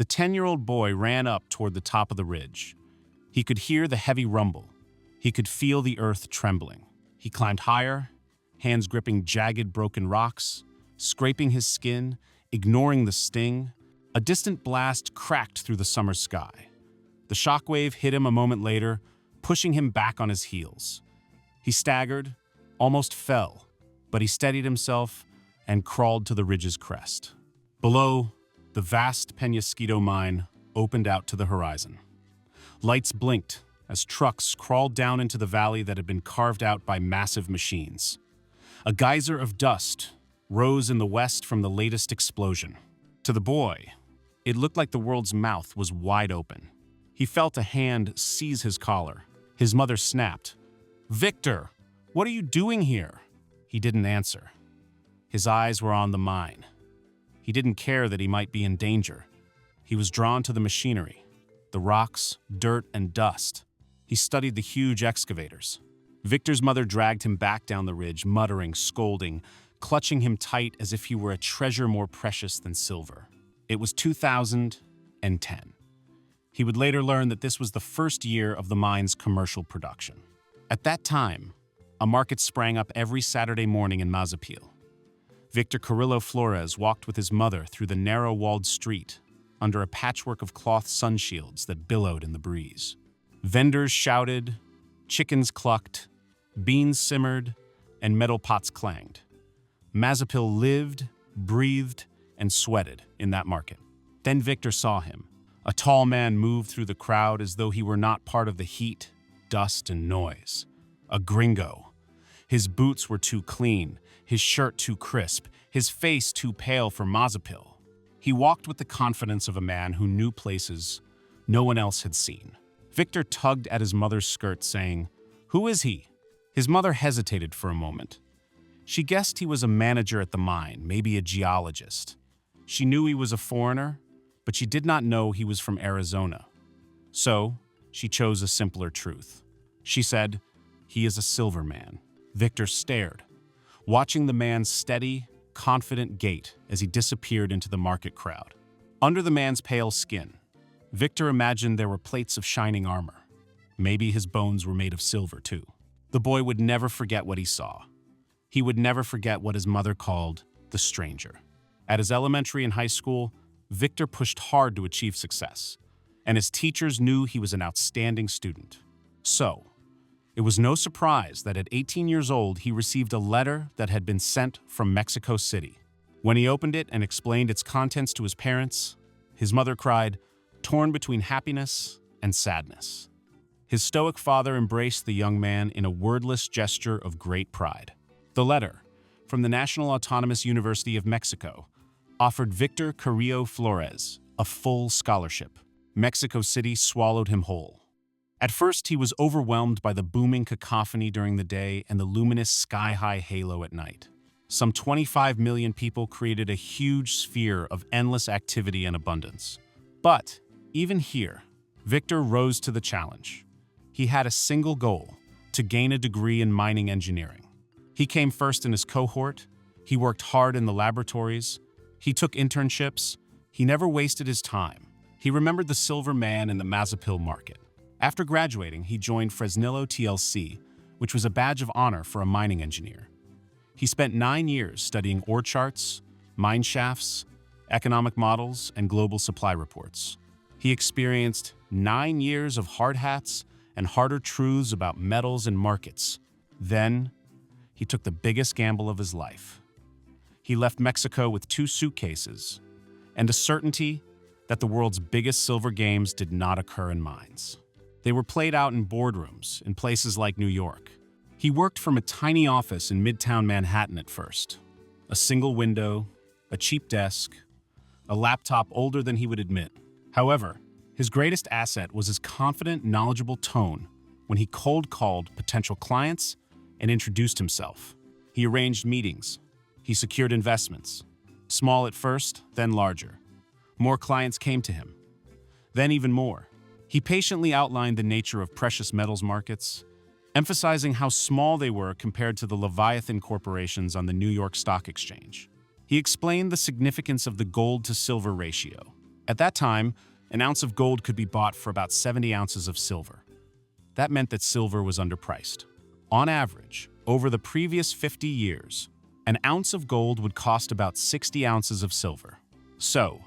The 10-year-old boy ran up toward the top of the ridge. He could hear the heavy rumble. He could feel the earth trembling. He climbed higher, hands gripping jagged, broken rocks, scraping his skin, ignoring the sting. A distant blast cracked through the summer sky. The shockwave hit him a moment later, pushing him back on his heels. He staggered, almost fell, but he steadied himself and crawled to the ridge's crest. Below, the vast Peñasquito mine opened out to the horizon. Lights blinked as trucks crawled down into the valley that had been carved out by massive machines. A geyser of dust rose in the west from the latest explosion. To the boy, it looked like the world's mouth was wide open. He felt a hand seize his collar. His mother snapped, "Victor, what are you doing here?" He didn't answer. His eyes were on the mine. He didn't care that he might be in danger. He was drawn to the machinery, the rocks, dirt, and dust. He studied the huge excavators. Victor's mother dragged him back down the ridge, muttering, scolding, clutching him tight as if he were a treasure more precious than silver. It was 2010. He would later learn that this was the first year of the mine's commercial production. At that time, a market sprang up every Saturday morning in Mazapil. Victor Carrillo Flores walked with his mother through the narrow-walled street under a patchwork of cloth sunshields that billowed in the breeze. Vendors shouted, chickens clucked, beans simmered, and metal pots clanged. Mazapil lived, breathed, and sweated in that market. Then Victor saw him. A tall man moved through the crowd as though he were not part of the heat, dust, and noise. A gringo. His boots were too clean, his shirt too crisp, his face too pale for Mazapil. He walked with the confidence of a man who knew places no one else had seen. Victor tugged at his mother's skirt, saying, "Who is he?" His mother hesitated for a moment. She guessed he was a manager at the mine, maybe a geologist. She knew he was a foreigner, but she did not know he was from Arizona. So, she chose a simpler truth. She said, "He is a silver man." Victor stared, watching the man's steady, confident gait as he disappeared into the market crowd. Under the man's pale skin, Victor imagined there were plates of shining armor. Maybe his bones were made of silver, too. The boy would never forget what he saw. He would never forget what his mother called the stranger. At his elementary and high school, Victor pushed hard to achieve success, and his teachers knew he was an outstanding student. So, it was no surprise that at 18 years old, he received a letter that had been sent from Mexico City. When he opened it and explained its contents to his parents, his mother cried, torn between happiness and sadness. His stoic father embraced the young man in a wordless gesture of great pride. The letter, from the National Autonomous University of Mexico, offered Victor Carrillo Flores a full scholarship. Mexico City swallowed him whole. At first, he was overwhelmed by the booming cacophony during the day and the luminous sky-high halo at night. Some 25 million people created a huge sphere of endless activity and abundance. But, even here, Victor rose to the challenge. He had a single goal: to gain a degree in mining engineering. He came first in his cohort. He worked hard in the laboratories. He took internships. He never wasted his time. He remembered the silver man in the Mazapil market. After graduating, he joined Fresnillo TLC, which was a badge of honor for a mining engineer. He spent 9 years studying ore charts, mine shafts, economic models, and global supply reports. He experienced 9 years of hard hats and harder truths about metals and markets. Then, he took the biggest gamble of his life. He left Mexico with 2 suitcases and a certainty that the world's biggest silver games did not occur in mines. They were played out in boardrooms in places like New York. He worked from a tiny office in Midtown Manhattan at first. A single window, a cheap desk, a laptop older than he would admit. However, his greatest asset was his confident, knowledgeable tone when he cold-called potential clients and introduced himself. He arranged meetings. He secured investments. Small at first, then larger. More clients came to him. Then even more. He patiently outlined the nature of precious metals markets, emphasizing how small they were compared to the Leviathan corporations on the New York Stock Exchange. He explained the significance of the gold-to-silver ratio, At that time, an ounce of gold could be bought for about 70 ounces of silver. That meant that silver was underpriced. On average, over the previous 50 years, an ounce of gold would cost about 60 ounces of silver. So,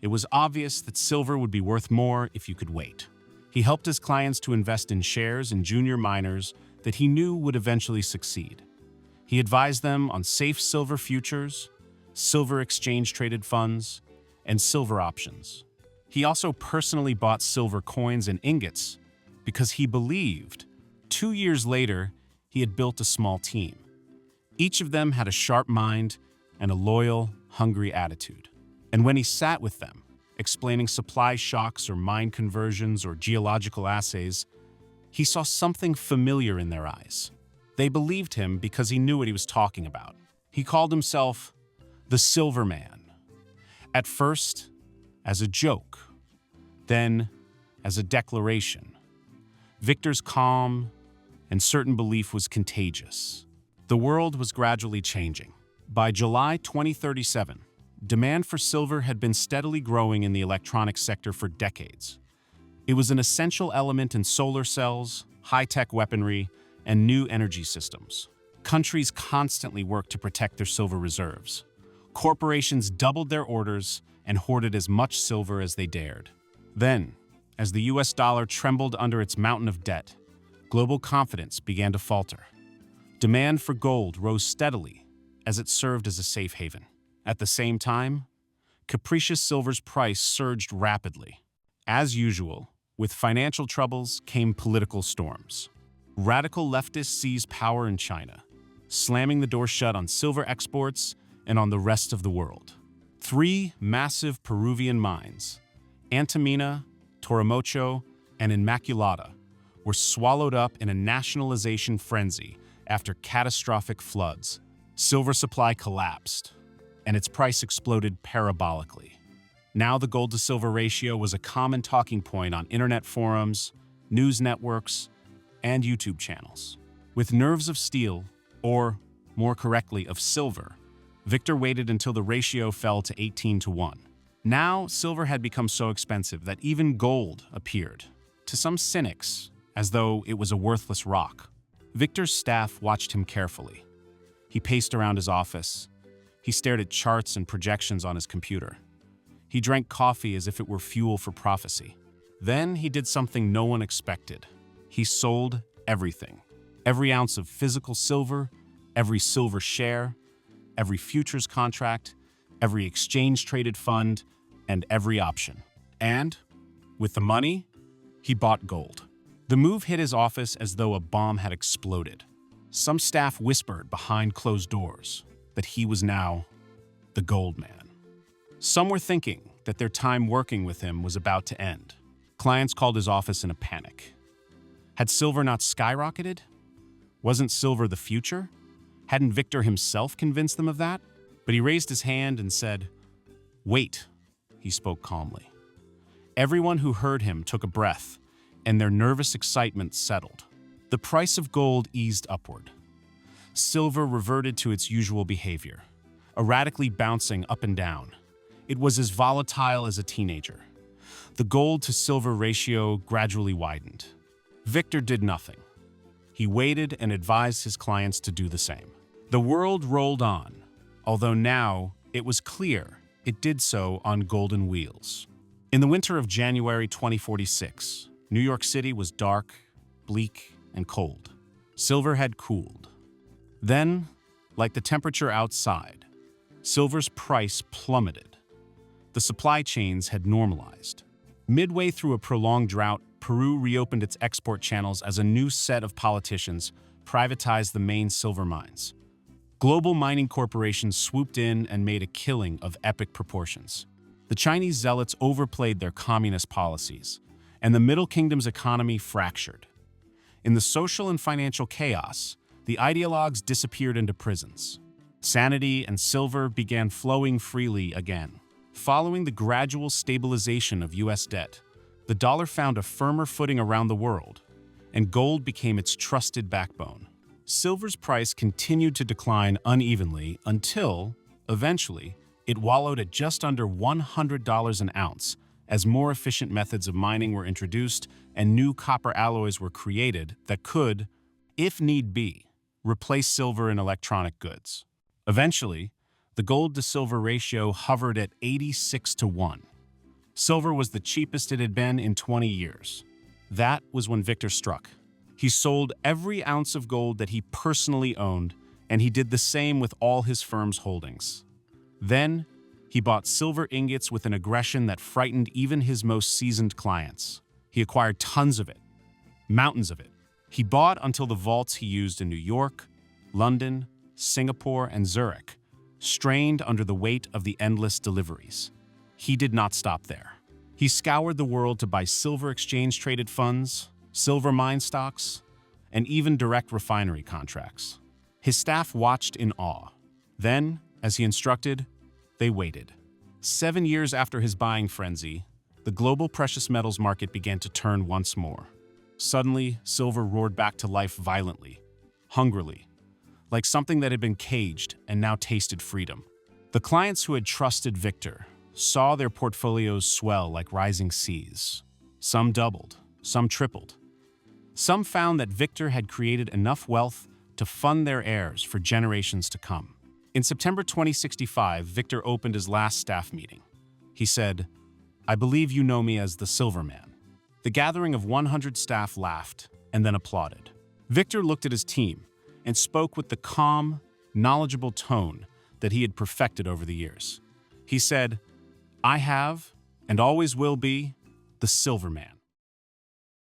it was obvious that silver would be worth more if you could wait. He helped his clients to invest in shares in junior miners that he knew would eventually succeed. He advised them on safe silver futures, silver exchange-traded funds, and silver options. He also personally bought silver coins and ingots because he believed 2 years later he had built a small team. Each of them had a sharp mind and a loyal, hungry attitude. And when he sat with them, explaining supply shocks or mine conversions or geological assays, he saw something familiar in their eyes. They believed him because he knew what he was talking about. He called himself the Silver Man. At first, as a joke, then as a declaration. Victor's calm and certain belief was contagious. The world was gradually changing. By July 2037, demand for silver had been steadily growing in the electronics sector for decades. It was an essential element in solar cells, high-tech weaponry, and new energy systems. Countries constantly worked to protect their silver reserves. Corporations doubled their orders and hoarded as much silver as they dared. Then, as the US dollar trembled under its mountain of debt, global confidence began to falter. Demand for gold rose steadily as it served as a safe haven. At the same time, capricious silver's price surged rapidly. As usual, with financial troubles came political storms. Radical leftists seized power in China, slamming the door shut on silver exports and on the rest of the world. 3 massive Peruvian mines, Antamina, Torimocho, and MacLeod, were swallowed up in a nationalization frenzy after catastrophic floods. Silver supply collapsed, and its price exploded parabolically. Now the gold-to-silver ratio was a common talking point on internet forums, news networks, and YouTube channels. With nerves of steel, or more correctly, of silver, Victor waited until the ratio fell to 18-1. Now, silver had become so expensive that even gold appeared, to some cynics, as though it was a worthless rock. Victor's staff watched him carefully. He paced around his office. He stared at charts and projections on his computer. He drank coffee as if it were fuel for prophecy. Then he did something no one expected. He sold everything. Every ounce of physical silver, every silver share, every futures contract, every exchange-traded fund, and every option. And, with the money, he bought gold. The move hit his office as though a bomb had exploded. Some staff whispered behind closed doors that he was now the gold man. Some were thinking that their time working with him was about to end. Clients called his office in a panic. Had silver not skyrocketed? Wasn't silver the future? Hadn't Victor himself convinced them of that? But he raised his hand and said, "Wait," he spoke calmly. Everyone who heard him took a breath, and their nervous excitement settled. The price of gold eased upward. Silver reverted to its usual behavior, erratically bouncing up and down. It was as volatile as a teenager. The gold-to-silver ratio gradually widened. Victor did nothing. He waited and advised his clients to do the same. The world rolled on, although now it was clear it did so on golden wheels. In the winter of January 2046, New York City was dark, bleak, and cold. Silver had cooled. Then, like the temperature outside, silver's price plummeted. The supply chains had normalized. Midway through a prolonged drought, Peru reopened its export channels as a new set of politicians privatized the main silver mines. Global mining corporations swooped in and made a killing of epic proportions. The Chinese zealots overplayed their communist policies, and the Middle Kingdom's economy fractured. In the social and financial chaos, the ideologues disappeared into prisons. Sanity and silver began flowing freely again. Following the gradual stabilization of US debt, the dollar found a firmer footing around the world, and gold became its trusted backbone. Silver's price continued to decline unevenly until, eventually, It wallowed at just under $100 an ounce as more efficient methods of mining were introduced and new copper alloys were created that could, if need be, replace silver in electronic goods. Eventually, the gold-to-silver ratio hovered at 86-1. Silver was the cheapest it had been in 20 years. That was when Victor struck. He sold every ounce of gold that he personally owned, and he did the same with all his firm's holdings. Then, he bought silver ingots with an aggression that frightened even his most seasoned clients. He acquired tons of it, mountains of it. He bought until the vaults he used in New York, London, Singapore, and Zurich strained under the weight of the endless deliveries. He did not stop there. He scoured the world to buy silver exchange-traded funds, silver mine stocks, and even direct refinery contracts. His staff watched in awe. Then, as he instructed, they waited. 7 years after his buying frenzy, the global precious metals market began to turn once more. Suddenly, silver roared back to life violently, hungrily, like something that had been caged and now tasted freedom. The clients who had trusted Victor saw their portfolios swell like rising seas. Some doubled, some tripled. Some found that Victor had created enough wealth to fund their heirs for generations to come. In September 2065, Victor opened his last staff meeting. He said, "I believe you know me as the Silver Man." The gathering of 100 staff laughed and then applauded. Victor looked at his team and spoke with the calm, knowledgeable tone that he had perfected over the years. He said, "I have, and always will be, the Silver Man.